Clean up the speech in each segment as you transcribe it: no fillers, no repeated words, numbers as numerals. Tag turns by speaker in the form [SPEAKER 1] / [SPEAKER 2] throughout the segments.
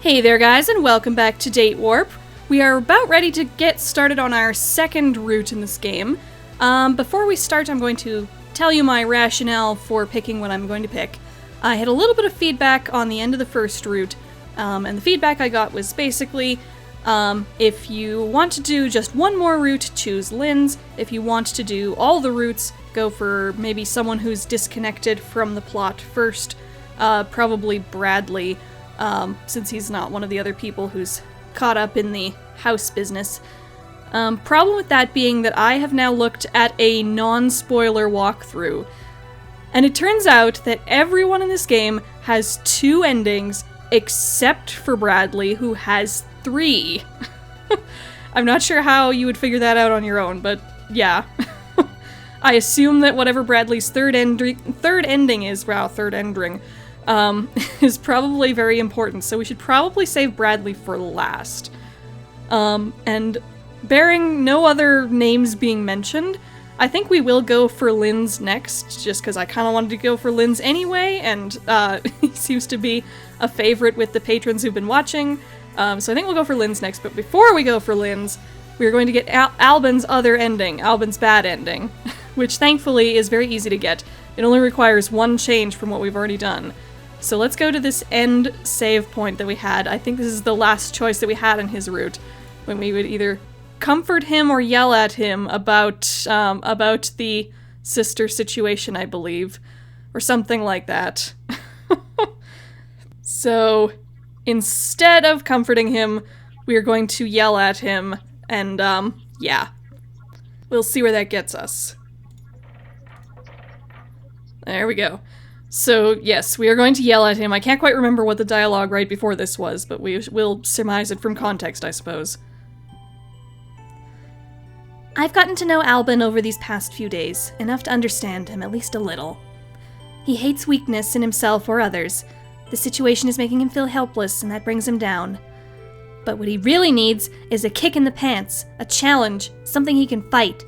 [SPEAKER 1] Hey there guys, and welcome back to Date Warp. We are about ready to get started on our second route in this game. Before we start, I'm going to tell you my rationale for picking what I'm going to pick. I had a little bit of feedback on the end of the first route, and the feedback I got was basically, if you want to do just one more route, choose Linds. If you want to do all the routes, go for maybe someone who's disconnected from the plot first, probably Bradley. Since he's not one of the other people who's caught up in the house business. Problem with that being that I have now looked at a non-spoiler walkthrough, and it turns out that everyone in this game has 2 endings, except for Bradley, who has 3. I'm not sure how you would figure that out on your own, but yeah. I assume that whatever Bradley's third ending is, is probably very important, so we should probably save Bradley for last. And bearing no other names being mentioned, I think we will go for Linds next, just because I kind of wanted to go for Linds anyway, and he seems to be a favorite with the patrons who've been watching, so I think we'll go for Linds next. But before we go for Linds, we're going to get Albin's other ending, Albin's bad ending, which thankfully is very easy to get. It only requires 1 change from what we've already done. So let's go to this end save point that we had. I think this is the last choice that we had in his route, when we would either comfort him or yell at him about the sister situation, I believe, or something like that. So instead of comforting him, we are going to yell at him, and yeah, we'll see where that gets us. There we go. So, yes, we are going to yell at him. I can't quite remember what the dialogue right before this was, but we will surmise it from context, I suppose.
[SPEAKER 2] I've gotten to know Albin over these past few days, enough to understand him at least a little. He hates weakness in himself or others. The situation is making him feel helpless, and that brings him down. But what he really needs is a kick in the pants, a challenge, something he can fight.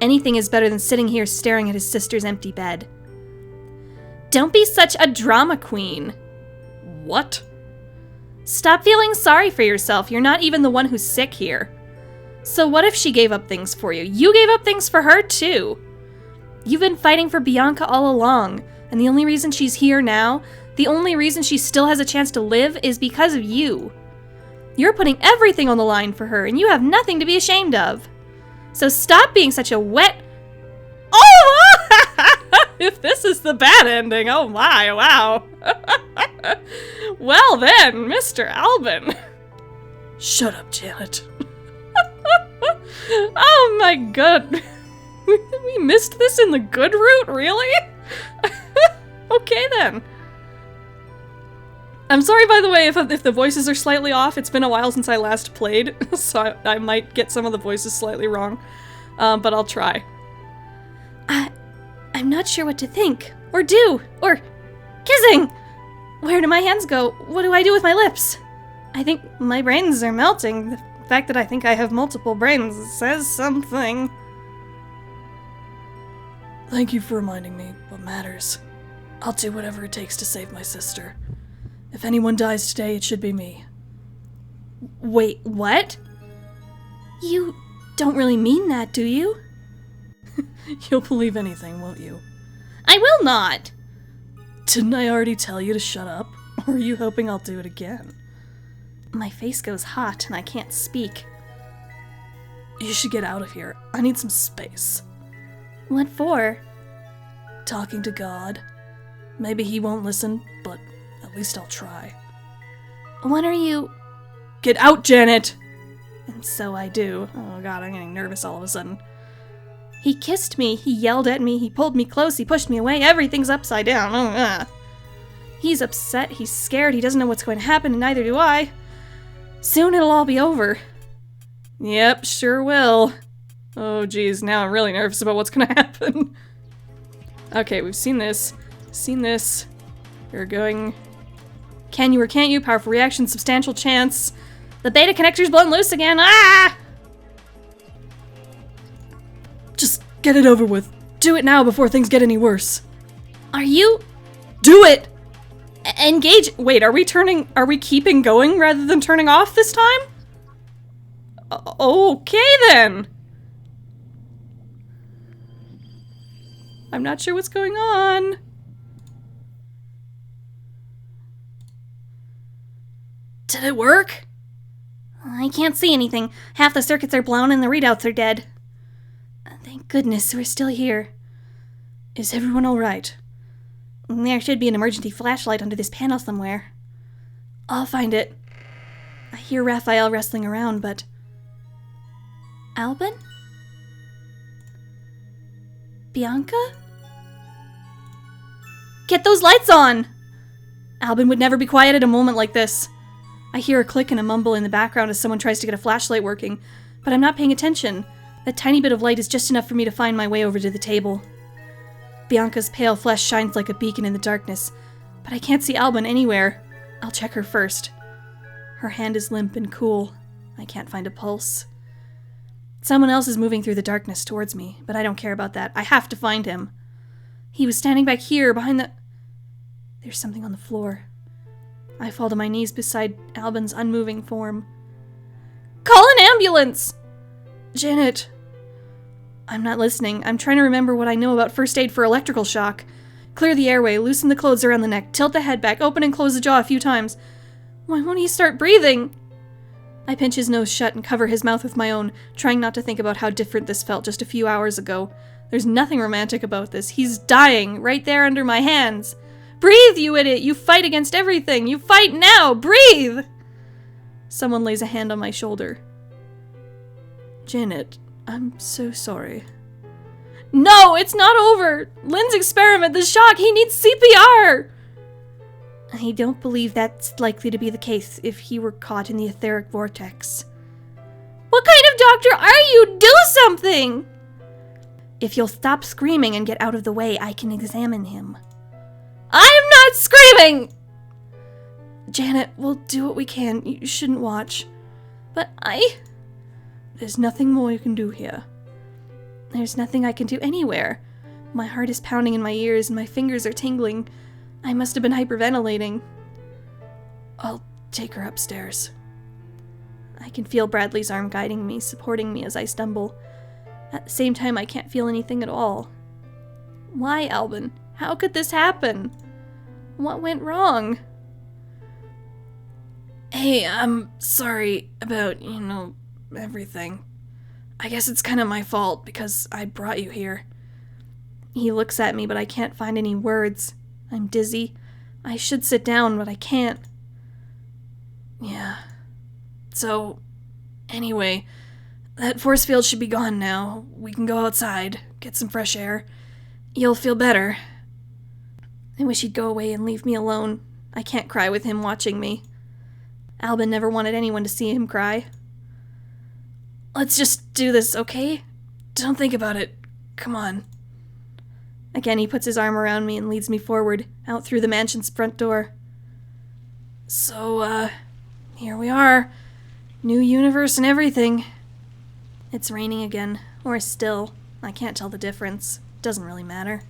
[SPEAKER 2] Anything is better than sitting here staring at his sister's empty bed. Don't be such a drama queen.
[SPEAKER 1] What?
[SPEAKER 2] Stop feeling sorry for yourself. You're not even the one who's sick here. So what if she gave up things for you? You gave up things for her, too. You've been fighting for Bianca all along, and the only reason she's here now, the only reason she still has a chance to live, is because of you. You're putting everything on the line for her, and you have nothing to be ashamed of. So stop being such a wet...
[SPEAKER 1] Oh! If this is the bad ending, oh my, wow. Well then, Mr. Albin. Shut up, Janet. Oh my god. We missed this in the good route, really? Okay then. I'm sorry, by the way, if the voices are slightly off. It's been a while since I last played, so I might get some of the voices slightly wrong. But I'll try.
[SPEAKER 2] I'm not sure what to think, or do, or... Kissing! Where do my hands go? What do I do with my lips? I think my brains are melting. The fact that I think I have multiple brains says something.
[SPEAKER 3] Thank you for reminding me what matters. I'll do whatever it takes to save my sister. If anyone dies today, it should be me.
[SPEAKER 2] Wait, what? You don't really mean that, do you?
[SPEAKER 3] You'll believe anything, won't you?
[SPEAKER 2] I will not!
[SPEAKER 3] Didn't I already tell you to shut up? Or are you hoping I'll do it again?
[SPEAKER 2] My face goes hot and I can't speak.
[SPEAKER 3] You should get out of here. I need some space.
[SPEAKER 2] What for?
[SPEAKER 3] Talking to God. Maybe he won't listen, but at least I'll try.
[SPEAKER 2] What are you...
[SPEAKER 1] Get out, Janet!
[SPEAKER 2] And so I do.
[SPEAKER 1] Oh god, I'm getting nervous all of a sudden.
[SPEAKER 2] He kissed me, he yelled at me, he pulled me close, he pushed me away, everything's upside down. He's upset, he's scared, he doesn't know what's going to happen, and neither do I. Soon it'll all be over.
[SPEAKER 1] Yep, sure will. Oh geez, now I'm really nervous about what's gonna happen. Okay, we've seen this. We're going... Can you or can't you? Powerful reaction, substantial chance.
[SPEAKER 2] The beta connector's blown loose again, ah!
[SPEAKER 3] Just get it over with. Do it now before things get any worse.
[SPEAKER 2] Are you...
[SPEAKER 1] Do it! Engage. Wait, are we keeping going rather than turning off this time? Okay then. I'm not sure what's going on. Did it work?
[SPEAKER 2] I can't see anything. Half the circuits are blown and the readouts are dead. Thank goodness we're still here.
[SPEAKER 3] Is everyone alright?
[SPEAKER 2] There should be an emergency flashlight under this panel somewhere.
[SPEAKER 3] I'll find it. I hear Raphael wrestling around, but...
[SPEAKER 2] Albin? Bianca?
[SPEAKER 1] Get those lights on! Albin would never be quiet at a moment like this. I hear a click and a mumble in the background as someone tries to get a flashlight working, but I'm not paying attention. That tiny bit of light is just enough for me to find my way over to the table. Bianca's pale flesh shines like a beacon in the darkness, but I can't see Albin anywhere. I'll check her first. Her hand is limp and cool. I can't find a pulse. Someone else is moving through the darkness towards me, but I don't care about that. I have to find him. He was standing back here behind the... There's something on the floor. I fall to my knees beside Albin's unmoving form. Call an ambulance! Janet. I'm not listening. I'm trying to remember what I know about first aid for electrical shock. Clear the airway, loosen the clothes around the neck, tilt the head back, open and close the jaw a few times. Why won't he start breathing? I pinch his nose shut and cover his mouth with my own, trying not to think about how different this felt just a few hours ago. There's nothing romantic about this. He's dying, right there under my hands. Breathe, you idiot! You fight against everything! You fight now! Breathe! Someone lays a hand on my shoulder.
[SPEAKER 3] Janet, I'm so sorry.
[SPEAKER 1] No, it's not over! Linds' experiment, the shock, he needs CPR!
[SPEAKER 2] I don't believe that's likely to be the case if he were caught in the etheric vortex.
[SPEAKER 1] What kind of doctor are you? Do something!
[SPEAKER 2] If you'll stop screaming and get out of the way, I can examine him.
[SPEAKER 1] I'm not screaming!
[SPEAKER 3] Janet, we'll do what we can. You shouldn't watch.
[SPEAKER 1] But
[SPEAKER 3] There's nothing more you can do here.
[SPEAKER 2] There's nothing I can do anywhere.
[SPEAKER 1] My heart is pounding in my ears and my fingers are tingling. I must have been hyperventilating.
[SPEAKER 3] I'll take her upstairs.
[SPEAKER 1] I can feel Bradley's arm guiding me, supporting me as I stumble. At the same time, I can't feel anything at all. Why, Albin? How could this happen? What went wrong?
[SPEAKER 3] Hey, I'm sorry about, everything. I guess it's kind of my fault because I brought you here.
[SPEAKER 1] He looks at me, but I can't find any words. I'm dizzy. I should sit down, but I can't.
[SPEAKER 3] Yeah. So, anyway, that force field should be gone now. We can go outside, get some fresh air. You'll feel better.
[SPEAKER 1] I wish he'd go away and leave me alone. I can't cry with him watching me. Albin never wanted anyone to see him cry.
[SPEAKER 3] Let's just do this, okay? Don't think about it. Come on.
[SPEAKER 1] Again, he puts his arm around me and leads me forward, out through the mansion's front door.
[SPEAKER 3] So, here we are. New universe and everything.
[SPEAKER 1] It's raining again, or still. I can't tell the difference. Doesn't really matter.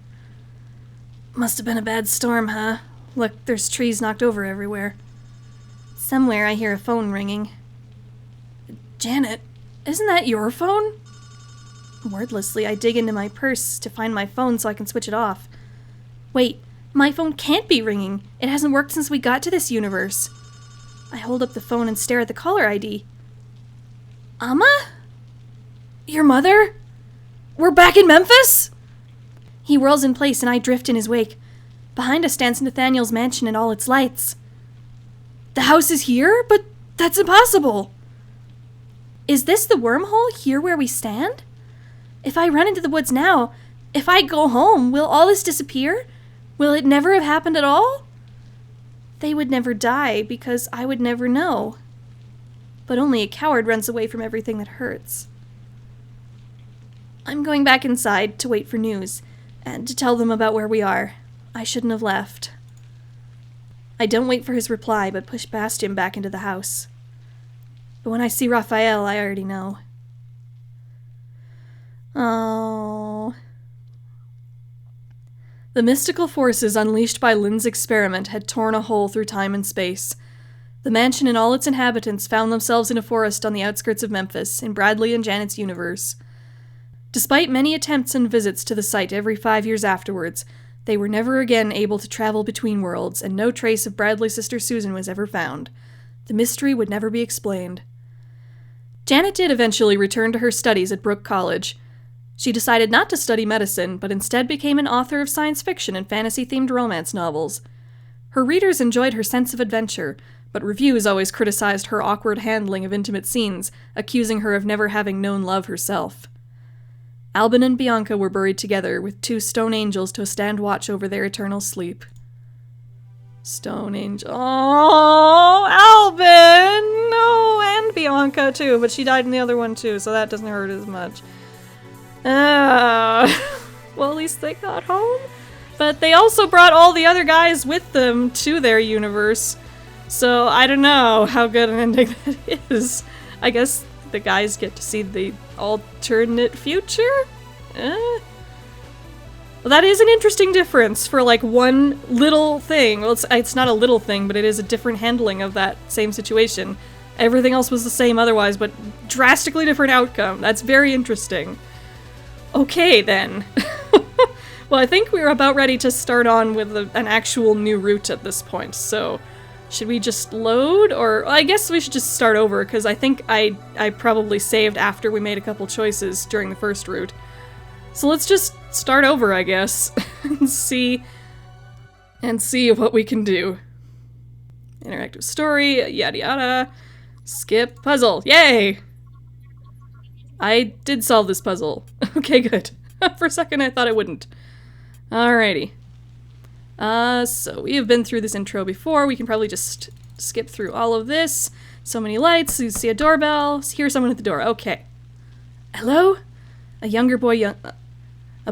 [SPEAKER 3] Must have been a bad storm, huh?
[SPEAKER 1] Look, there's trees knocked over everywhere. Somewhere I hear a phone ringing.
[SPEAKER 3] Janet, isn't that your phone?
[SPEAKER 1] Wordlessly, I dig into my purse to find my phone so I can switch it off. Wait, my phone can't be ringing. It hasn't worked since we got to this universe. I hold up the phone and stare at the caller ID.
[SPEAKER 3] Amma? Your mother? We're back in Memphis?
[SPEAKER 1] He whirls in place and I drift in his wake. Behind us stands Nathaniel's mansion and all its lights.
[SPEAKER 3] The house is here? But that's impossible.
[SPEAKER 1] Is this the wormhole here where we stand? If I run into the woods now, if I go home, will all this disappear? Will it never have happened at all? They would never die because I would never know. But only a coward runs away from everything that hurts. I'm going back inside to wait for news and to tell them about where we are. I shouldn't have left. I don't wait for his reply, but push past him back into the house. But when I see Raphael, I already know. Oh. The mystical forces unleashed by Linds' experiment had torn a hole through time and space. The mansion and all its inhabitants found themselves in a forest on the outskirts of Memphis, in Bradley and Janet's universe. Despite many attempts and visits to the site every 5 years afterwards, they were never again able to travel between worlds, and no trace of Bradley's sister Susan was ever found. The mystery would never be explained. Janet did eventually return to her studies at Brooke College. She decided not to study medicine, but instead became an author of science fiction and fantasy-themed romance novels. Her readers enjoyed her sense of adventure, but reviews always criticized her awkward handling of intimate scenes, accusing her of never having known love herself. Albin and Bianca were buried together, with 2 stone angels to stand watch over their eternal sleep. Stone angel. Oh, Albin! Oh, and Bianca too, but she died in the other one too, so that doesn't hurt as much. Well, at least they got home. But they also brought all the other guys with them to their universe, so I don't know how good an ending that is. I guess the guys get to see the alternate future? Well, that is an interesting difference for, like, one little thing. Well, it's not a little thing, but it is a different handling of that same situation. Everything else was the same otherwise, but drastically different outcome. That's very interesting. Okay, then. Well, I think we're about ready to start on with an actual new route at this point, so should we just load? Or I guess we should just start over, because I think I probably saved after we made a couple choices during the first route. So let's just start over, I guess, and see what we can do. Interactive story, yada yada. Skip puzzle, yay! I did solve this puzzle. Okay, good. For a second I thought I wouldn't. Alrighty. So we have been through this intro before. We can probably just skip through all of this. So many lights, you see a doorbell, here's someone at the door. Okay. Hello? A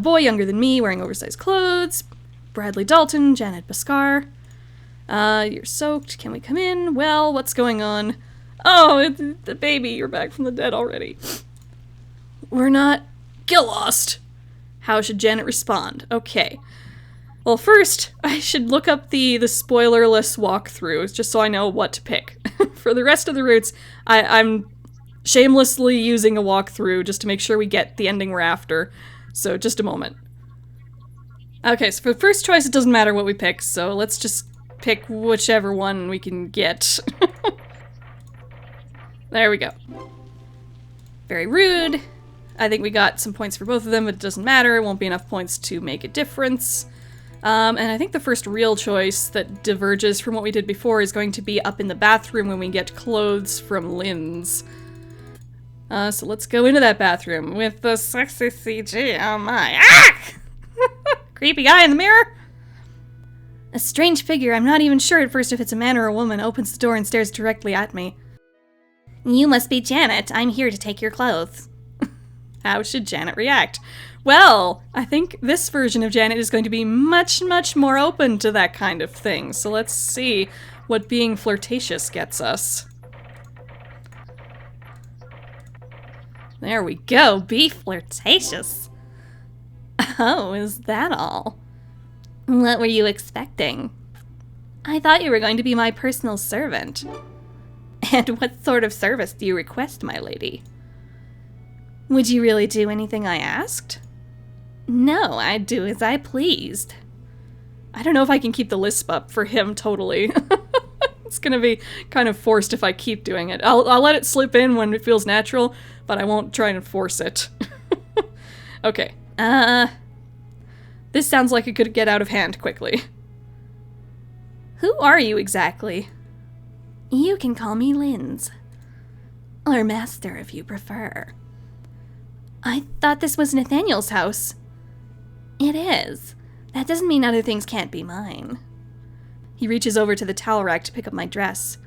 [SPEAKER 1] boy younger than me, wearing oversized clothes. Bradley Dalton, Janet Bhaskar. You're soaked, can we come in? Well, what's going on? Oh, it's the baby, you're back from the dead already. We're not... Get lost! How should Janet respond? Okay. Well, first, I should look up the spoilerless walkthrough, just so I know what to pick. For the rest of the routes, I'm shamelessly using a walkthrough just to make sure we get the ending we're after. So, just a moment. Okay, so for the first choice, it doesn't matter what we pick, so let's just pick whichever one we can get. There we go. Very rude. I think we got some points for both of them, but it doesn't matter. It won't be enough points to make a difference. And I think the first real choice that diverges from what we did before is going to be up in the bathroom when we get clothes from Linds. So let's go into that bathroom with the sexy CG on my... Ah! Creepy guy in the mirror. A strange figure, I'm not even sure at first if it's a man or a woman, opens the door and stares directly at me. You must be Janet. I'm here to take your clothes. How should Janet react? Well, I think this version of Janet is going to be much, much more open to that kind of thing. So let's see what being flirtatious gets us. There we go. Be flirtatious. Oh, is that all? What were you expecting? I thought you were going to be my personal servant. And what sort of service do you request, my lady? Would you really do anything I asked? No, I'd do as I pleased. I don't know if I can keep the lisp up for him totally. It's gonna be kind of forced if I keep doing it. I'll let it slip in when it feels natural, but I won't try and force it. Okay. This sounds like it could get out of hand quickly. Who are you exactly? You can call me Linds. Or Master if you prefer. I thought this was Nathaniel's house. It is. That doesn't mean other things can't be mine. He reaches over to the towel rack to pick up my dress.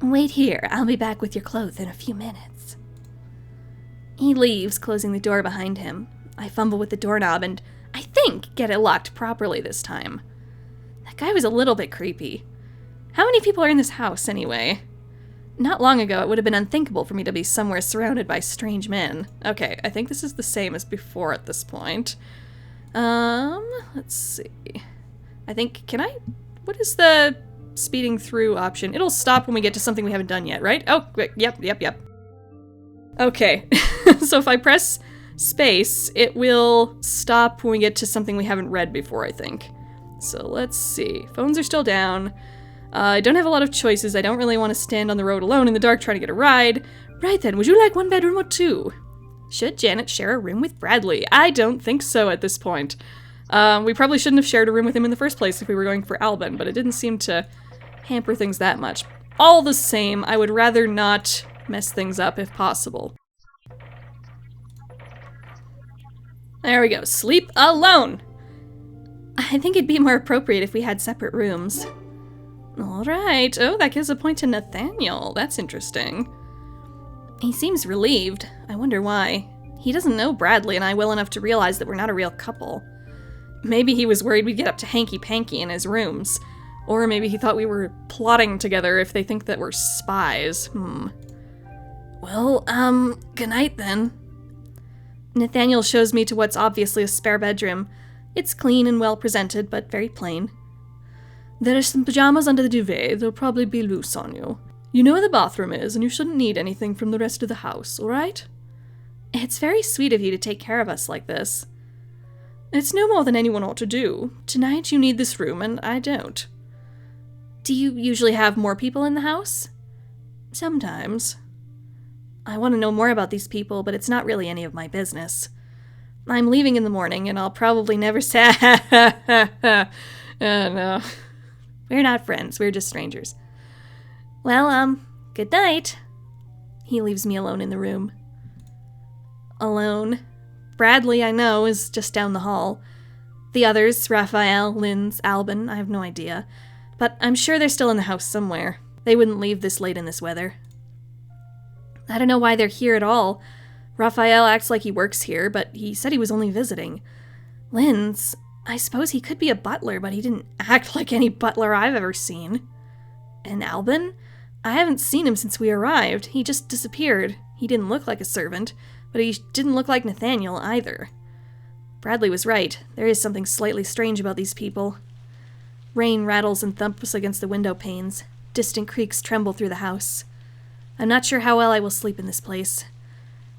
[SPEAKER 1] Wait here, I'll be back with your clothes in a few minutes. He leaves, closing the door behind him. I fumble with the doorknob and, I think, get it locked properly this time. That guy was a little bit creepy. How many people are in this house, anyway? Not long ago, it would have been unthinkable for me to be somewhere surrounded by strange men. Okay, I think this is the same as before at this point. Let's see. I think, what is the speeding through option? It'll stop when we get to something we haven't done yet, right? Oh, yep. Okay, so if I press space, it will stop when we get to something we haven't read before, I think. So let's see. Phones are still down. I don't have a lot of choices. I don't really want to stand on the road alone in the dark trying to get a ride. Right then, would you like 1 bedroom or 2? Should Janet share a room with Bradley? I don't think so at this point. We probably shouldn't have shared a room with him in the first place if we were going for Albin, but it didn't seem to hamper things that much. All the same, I would rather not mess things up if possible. There we go. Sleep alone! I think it'd be more appropriate if we had separate rooms. Alright. Oh, that gives a point to Nathaniel. That's interesting. He seems relieved. I wonder why. He doesn't know Bradley and I well enough to realize that we're not a real couple. Maybe he was worried we'd get up to hanky-panky in his rooms. Or maybe he thought we were plotting together if they think that we're spies. Well, good night then. Nathaniel shows me to what's obviously a spare bedroom. It's clean and well presented, but very plain. There are some pajamas under the duvet. They'll probably be loose on you. You know where the bathroom is, and you shouldn't need anything from the rest of the house, alright? It's very sweet of you to take care of us like this. It's no more than anyone ought to do. Tonight you need this room, and I don't. Do you usually have more people in the house? Sometimes. I want to know more about these people, but it's not really any of my business. I'm leaving in the morning, and I'll probably never say. No. We're not friends. We're just strangers. Well, good night. He leaves me alone in the room. Alone. Bradley, I know, is just down the hall. The others, Raphael, Linds, Albin, I have no idea. But I'm sure they're still in the house somewhere. They wouldn't leave this late in this weather. I don't know why they're here at all. Raphael acts like he works here, but he said he was only visiting. Linds, I suppose he could be a butler, but he didn't act like any butler I've ever seen. And Albin? I haven't seen him since we arrived. He just disappeared. He didn't look like a servant, but he didn't look like Nathaniel either. Bradley was right. There is something slightly strange about these people. Rain rattles and thumps against the window panes. Distant creaks tremble through the house. I'm not sure how well I will sleep in this place.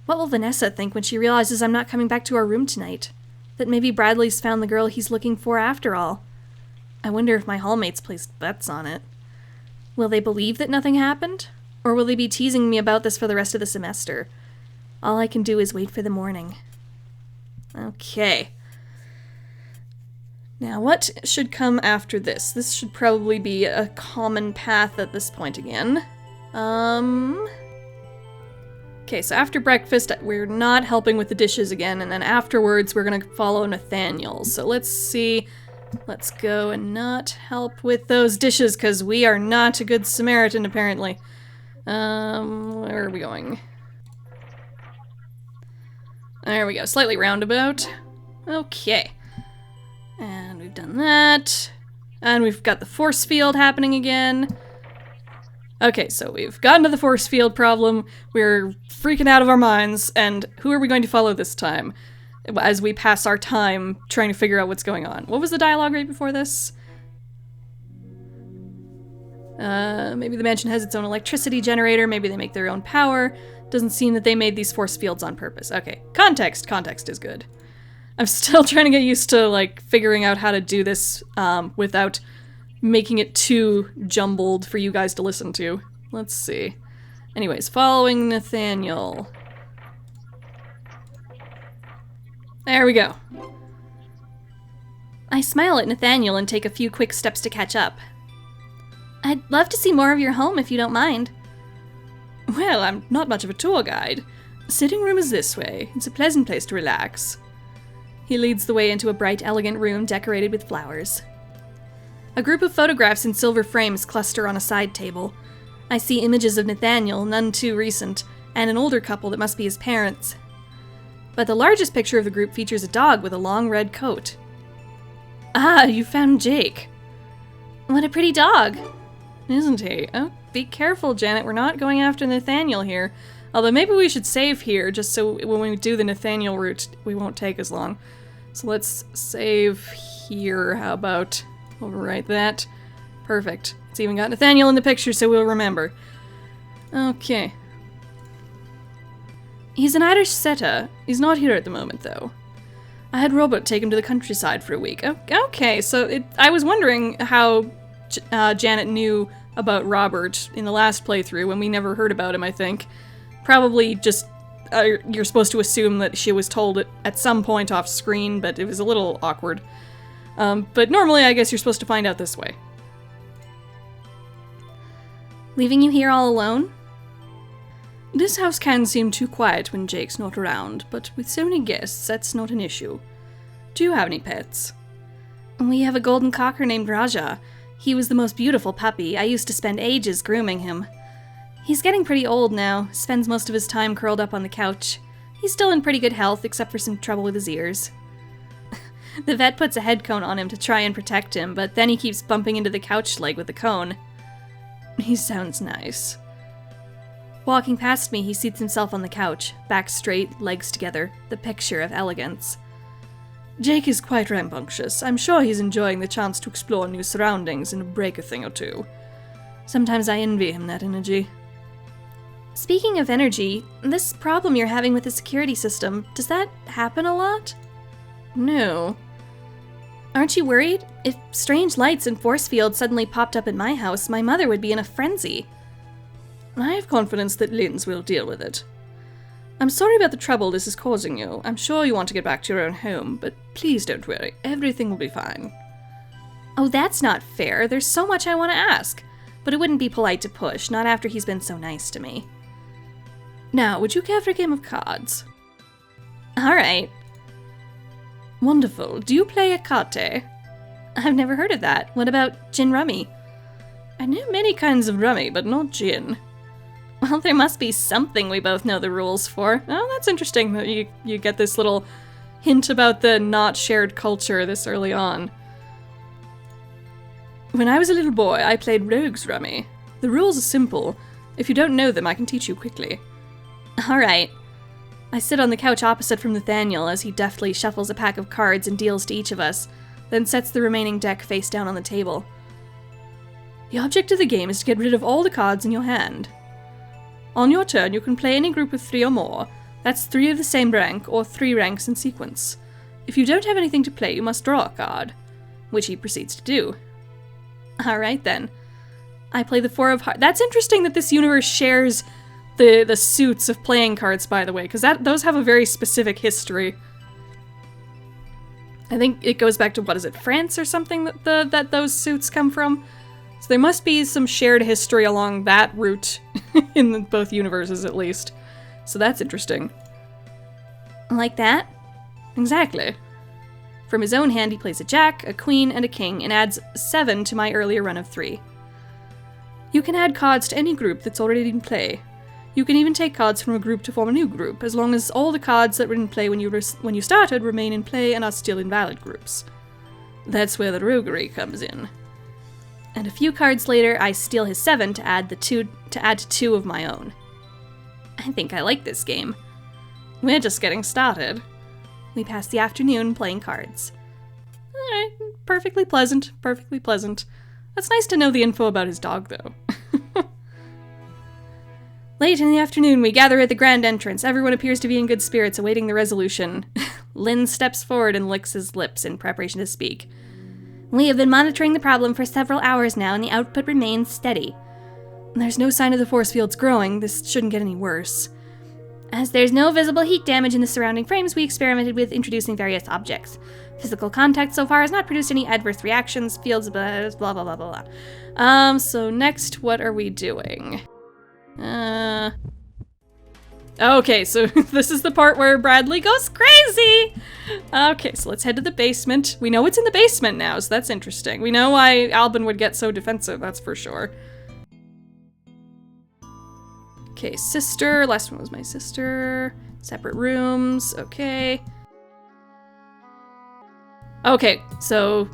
[SPEAKER 1] What will Vanessa think when she realizes I'm not coming back to our room tonight? That maybe Bradley's found the girl he's looking for after all. I wonder if my hallmates placed bets on it. Will they believe that nothing happened? Or will they be teasing me about this for the rest of the semester? All I can do is wait for the morning. Okay. Now, what should come after this? This should probably be a common path at this point again. Okay, so after breakfast, we're not helping with the dishes again, and then afterwards, we're gonna follow Nathaniel. So let's see. Let's go and not help with those dishes, because we are not a good Samaritan, apparently. Where are we going? There we go, slightly roundabout. Okay. And we've done that. And we've got the force field happening again. Okay, so we've gotten to the force field problem. We're freaking out of our minds. And who are we going to follow this time? As we pass our time trying to figure out what's going on. What was the dialogue right before this? Maybe the mansion has its own electricity generator. Maybe they make their own power. Doesn't seem that they made these force fields on purpose. Okay, context. Context is good. I'm still trying to get used to, like, figuring out how to do this without making it too jumbled for you guys to listen to. Let's see. Anyways, following Nathaniel. There we go. I smile at Nathaniel and take a few quick steps to catch up. I'd love to see more of your home if you don't mind. Well, I'm not much of a tour guide. The sitting room is this way. It's a pleasant place to relax. He leads the way into a bright, elegant room decorated with flowers. A group of photographs in silver frames cluster on a side table. I see images of Nathaniel, none too recent, and an older couple that must be his parents. But the largest picture of the group features a dog with a long red coat. Ah, you found Jake. What a pretty dog. Isn't he? Oh, be careful, Janet. We're not going after Nathaniel here. Although maybe we should save here, just so when we do the Nathaniel route, we won't take as long. So let's save here. How about overwrite that? Perfect. It's even got Nathaniel in the picture, so we'll remember. Okay. He's an Irish setter. He's not here at the moment, though. I had Robert take him to the countryside for a week. Okay, so I was wondering how Janet knew about Robert in the last playthrough, when we never heard about him, I think. Probably just, you're supposed to assume that she was told it at some point off screen, but it was a little awkward. But normally, I guess you're supposed to find out this way.
[SPEAKER 2] Leaving you here all alone?
[SPEAKER 1] This house can seem too quiet when Jake's not around, but with so many guests, that's not an issue. Do you have any pets?
[SPEAKER 2] We have a golden cocker named Raja. He was the most beautiful puppy. I used to spend ages grooming him. He's getting pretty old now, spends most of his time curled up on the couch. He's still in pretty good health, except for some trouble with his ears. The vet puts a head cone on him to try and protect him, but then he keeps bumping into the couch leg with the cone.
[SPEAKER 1] He sounds nice.
[SPEAKER 2] Walking past me, he seats himself on the couch, back straight, legs together, the picture of elegance.
[SPEAKER 1] Jake is quite rambunctious. I'm sure he's enjoying the chance to explore new surroundings and break a thing or two. Sometimes I envy him that energy.
[SPEAKER 2] Speaking of energy, this problem you're having with the security system, does that happen a lot?
[SPEAKER 1] No.
[SPEAKER 2] Aren't you worried? If strange lights and force fields suddenly popped up in my house, my mother would be in a frenzy.
[SPEAKER 1] I have confidence that Linds will deal with it. I'm sorry about the trouble this is causing you. I'm sure you want to get back to your own home, but please don't worry. Everything will be fine.
[SPEAKER 2] Oh, that's not fair. There's so much I want to ask. But it wouldn't be polite to push, not after he's been so nice to me.
[SPEAKER 1] Now, would you care for a game of cards?
[SPEAKER 2] Alright.
[SPEAKER 1] Wonderful. Do you play Ekate?
[SPEAKER 2] I've never heard of that. What about gin rummy?
[SPEAKER 1] I know many kinds of rummy, but not gin.
[SPEAKER 2] Well, there must be something we both know the rules for.
[SPEAKER 1] Oh, that's interesting that you get this little hint about the not shared culture this early on. When I was a little boy, I played Rogue's Rummy. The rules are simple. If you don't know them, I can teach you quickly.
[SPEAKER 2] Alright. I sit on the couch opposite from Nathaniel as he deftly shuffles a pack of cards and deals to each of us, then sets the remaining deck face down on the table.
[SPEAKER 1] The object of the game is to get rid of all the cards in your hand. On your turn, you can play any group of 3 or more. That's 3 of the same rank, or 3 ranks in sequence. If you don't have anything to play, you must draw a card, which he proceeds to do.
[SPEAKER 2] Alright then.
[SPEAKER 1] I play the 4 of hearts. That's interesting that this universe shares the suits of playing cards, by the way, because those have a very specific history. I think it goes back to, what is it, France or something that those suits come from? So there must be some shared history along that route in both universes, at least. So that's interesting.
[SPEAKER 2] Like that?
[SPEAKER 1] Exactly. From his own hand, he plays a jack, a queen, and a king, and adds 7 to my earlier run of 3. You can add cards to any group that's already in play. You can even take cards from a group to form a new group, as long as all the cards that were in play when you started remain in play and are still in valid groups. That's where the roguery comes in.
[SPEAKER 2] And a few cards later, I steal his 7 to add to 2 of my own. I think I like this game.
[SPEAKER 1] We're just getting started.
[SPEAKER 2] We pass the afternoon playing cards.
[SPEAKER 1] Alright, perfectly pleasant, perfectly pleasant. That's nice to know the info about his dog, though. Late in the afternoon, we gather at the grand entrance. Everyone appears to be in good spirits, awaiting the resolution.
[SPEAKER 2] Linds steps forward and licks his lips in preparation to speak. We have been monitoring the problem for several hours now, and the output remains steady.
[SPEAKER 1] There's no sign of the force fields growing. This shouldn't get any worse.
[SPEAKER 2] As there's no visible heat damage in the surrounding frames, we experimented with introducing various objects. Physical contact so far has not produced any adverse reactions, fields, blah, blah, blah, blah, blah.
[SPEAKER 1] So next, what are we doing? Okay, so this is the part where Bradley goes crazy! Okay, so let's head to the basement. We know it's in the basement now, so that's interesting. We know why Albin would get so defensive, that's for sure. Okay, sister. Last one was my sister. Separate rooms. Okay. Okay, so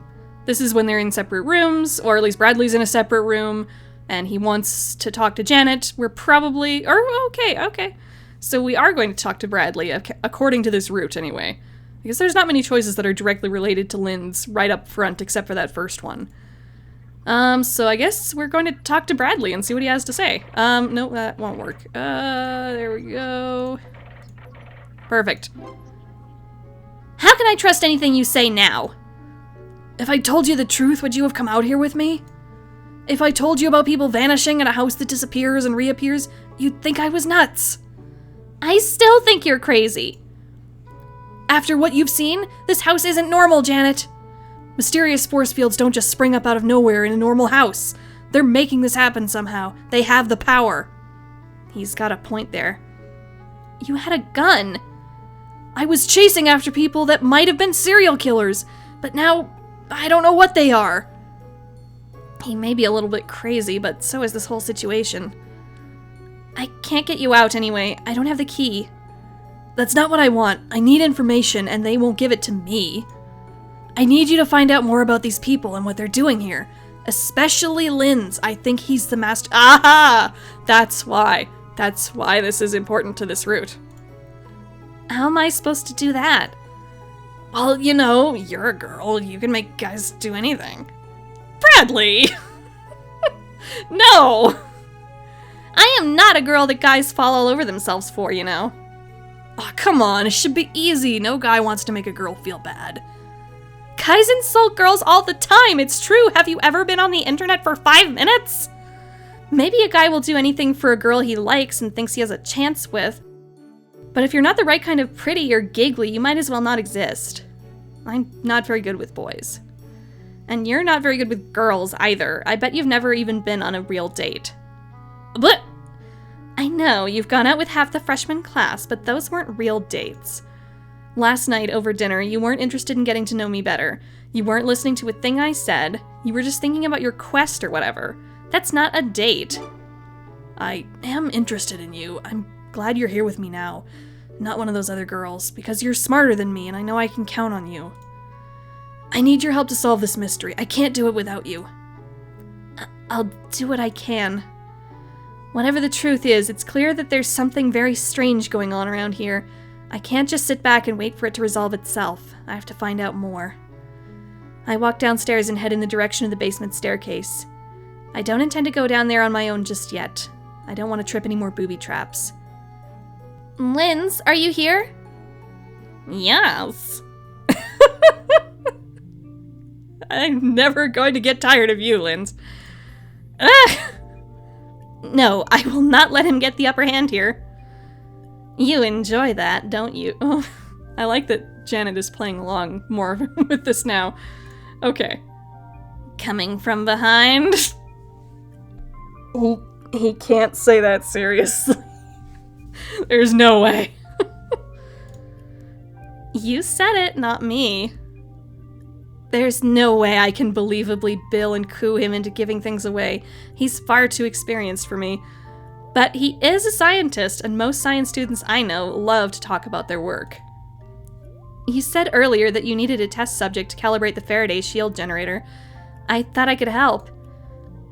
[SPEAKER 1] this is when they're in separate rooms, or at least Bradley's in a separate room, and he wants to talk to Janet. We're probably... okay. So we are going to talk to Bradley, according to this route anyway. Because there's not many choices that are directly related to Linds right up front, except for that first one. So I guess we're going to talk to Bradley and see what he has to say. No, that won't work. There we go. Perfect.
[SPEAKER 2] How can I trust anything you say now?
[SPEAKER 3] If I told you the truth, would you have come out here with me? If I told you about people vanishing and a house that disappears and reappears, you'd think I was nuts.
[SPEAKER 2] I still think you're crazy.
[SPEAKER 3] After what you've seen, this house isn't normal, Janet. Mysterious force fields don't just spring up out of nowhere in a normal house. They're making this happen somehow. They have the power.
[SPEAKER 1] He's got a point there.
[SPEAKER 2] You had a gun.
[SPEAKER 3] I was chasing after people that might have been serial killers, but now I don't know what they are.
[SPEAKER 1] He may be a little bit crazy, but so is this whole situation.
[SPEAKER 2] I can't get you out anyway. I don't have the key.
[SPEAKER 3] That's not what I want. I need information, and they won't give it to me. I need you to find out more about these people and what they're doing here. Especially Linds. I think he's the master.
[SPEAKER 1] Aha! That's why. That's why this is important to this route.
[SPEAKER 2] How am I supposed to do that?
[SPEAKER 1] Well, you know, you're a girl. You can make guys do anything. Bradley! No!
[SPEAKER 2] I am not a girl that guys fall all over themselves for, you know.
[SPEAKER 3] Oh, come on. It should be easy. No guy wants to make a girl feel bad.
[SPEAKER 2] Guys insult girls all the time. It's true. Have you ever been on the internet for 5 minutes? Maybe a guy will do anything for a girl he likes and thinks he has a chance with. But if you're not the right kind of pretty or giggly, you might as well not exist. I'm not very good with boys. And you're not very good with girls either. I bet you've never even been on a real date.
[SPEAKER 1] But
[SPEAKER 2] I know, you've gone out with half the freshman class, but those weren't real dates.
[SPEAKER 1] Last night over dinner, you weren't interested in getting to know me better. You weren't listening to a thing I said. You were just thinking about your quest or whatever. That's not a date.
[SPEAKER 3] I am interested in you. I'm glad you're here with me now. Not one of those other girls, because you're smarter than me and I know I can count on you. I need your help to solve this mystery. I can't do it without you.
[SPEAKER 2] I'll do what I can. Whatever the truth is, it's clear that there's something very strange going on around here. I can't just sit back and wait for it to resolve itself. I have to find out more. I walk downstairs and head in the direction of the basement staircase. I don't intend to go down there on my own just yet. I don't want to trip any more booby traps. Linds, are you here?
[SPEAKER 1] Yes. I'm never going to get tired of you, Linds.
[SPEAKER 2] No, I will not let him get the upper hand here. You enjoy that, don't you?
[SPEAKER 1] Oh, I like that Janet is playing along more with this now. Okay.
[SPEAKER 2] Coming from behind?
[SPEAKER 1] He can't say that seriously. There's no way.
[SPEAKER 2] You said it, not me.
[SPEAKER 1] There's no way I can believably bill and coo him into giving things away. He's far too experienced for me. But he is a scientist, and most science students I know love to talk about their work. You said earlier that you needed a test subject to calibrate the Faraday shield generator. I thought I could help.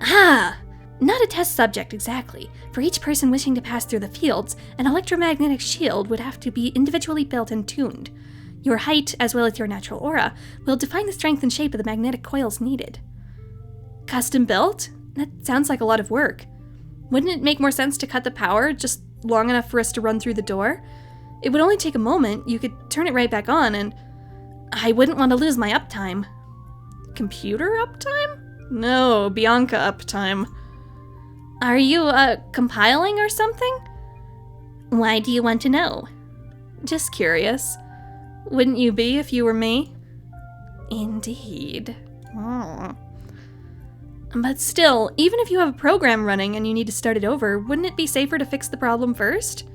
[SPEAKER 2] Not a test subject exactly. For each person wishing to pass through the fields, an electromagnetic shield would have to be individually built and tuned. Your height, as well as your natural aura, will define the strength and shape of the magnetic coils needed.
[SPEAKER 1] Custom built? That sounds like a lot of work. Wouldn't it make more sense to cut the power just long enough for us to run through the door? It would only take a moment, you could turn it right back on, and
[SPEAKER 2] I wouldn't want to lose my uptime.
[SPEAKER 1] Computer uptime? No, Bianca uptime.
[SPEAKER 2] Are you, compiling or something? Why do you want to know?
[SPEAKER 1] Just curious. Wouldn't you be if you were me?
[SPEAKER 2] Indeed.
[SPEAKER 1] But still, even if you have a program running and you need to start it over, wouldn't it be safer to fix the problem first?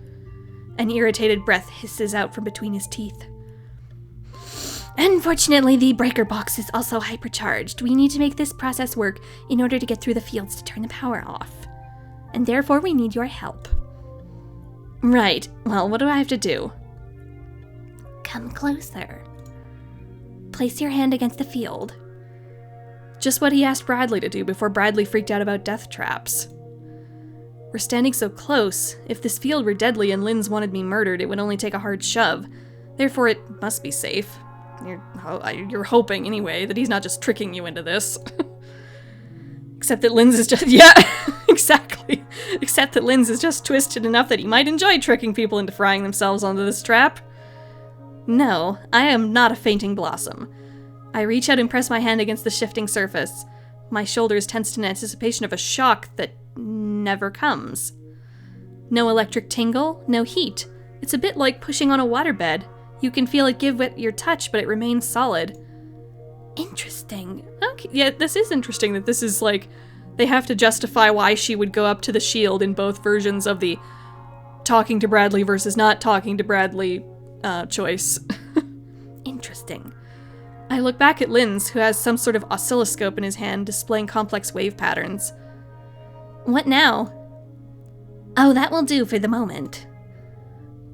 [SPEAKER 1] An irritated breath hisses out from between his teeth.
[SPEAKER 2] Unfortunately, the breaker box is also hypercharged. We need to make this process work in order to get through the fields to turn the power off. And therefore, we need your help.
[SPEAKER 1] Right. Well, what do I have to do?
[SPEAKER 2] Come closer. Place your hand against the field.
[SPEAKER 1] Just what he asked Bradley to do before Bradley freaked out about death traps. We're standing so close. If this field were deadly and Linds wanted me murdered, it would only take a hard shove. Therefore, it must be safe. You're hoping, anyway, that he's not just tricking you into this. Except that Linds is just... Yeah, exactly. Except that Linds is just twisted enough that he might enjoy tricking people into frying themselves onto this trap. No, I am not a fainting blossom. I reach out and press my hand against the shifting surface. My shoulders tensed in anticipation of a shock that never comes. No electric tingle, no heat. It's a bit like pushing on a waterbed. You can feel it give it your touch, but it remains solid. Interesting. Okay, yeah, this is interesting that this is like, they have to justify why she would go up to the shield in both versions of the talking to Bradley versus not talking to Bradley choice. Interesting. I look back at Linds, who has some sort of oscilloscope in his hand displaying complex wave patterns. What now? Oh, that will do for the moment.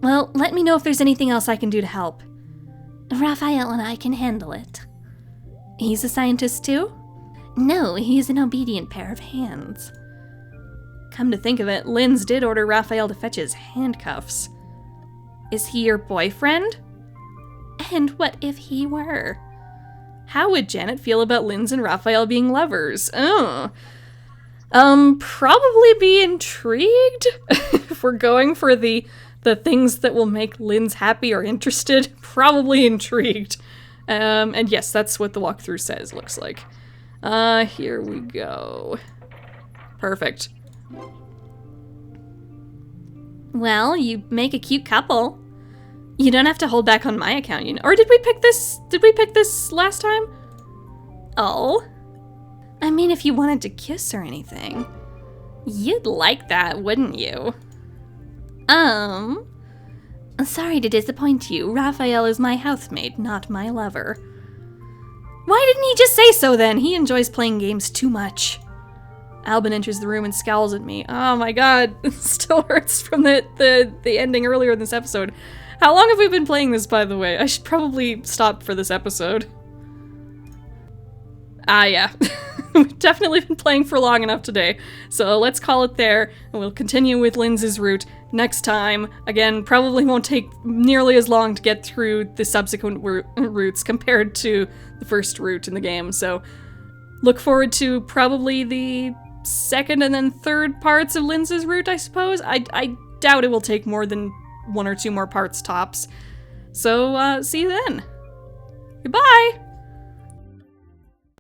[SPEAKER 1] Well, let me know if there's anything else I can do to help. Raphael and I can handle it. He's a scientist too? No, he's an obedient pair of hands. Come to think of it, Linds did order Raphael to fetch his handcuffs. Is he your boyfriend? And what if he were? How would Janet feel about Linds and Raphael being lovers? Oh. Probably be intrigued if we're going for the things that will make Linds happy or interested. Probably intrigued. And yes, that's what the walkthrough says, looks like. Here we go. Perfect. Well, you make a cute couple. You don't have to hold back on my account, you know. Or did we pick this last time? Oh. I mean, if you wanted to kiss or anything. You'd like that, wouldn't you? Sorry to disappoint you. Raphael is my housemate, not my lover. Why didn't he just say so then? He enjoys playing games too much. Albin enters the room and scowls at me. Oh my god, it still hurts from the ending earlier in this episode. How long have we been playing this, by the way? I should probably stop for this episode. Yeah. We've definitely been playing for long enough today. So let's call it there, and we'll continue with Linds's route next time. Again, probably won't take nearly as long to get through the subsequent routes compared to the first route in the game. So look forward to probably the second and then third parts of Linds's route, I suppose. I doubt it will take more than 1 or 2 more parts tops. So, see you then. Goodbye!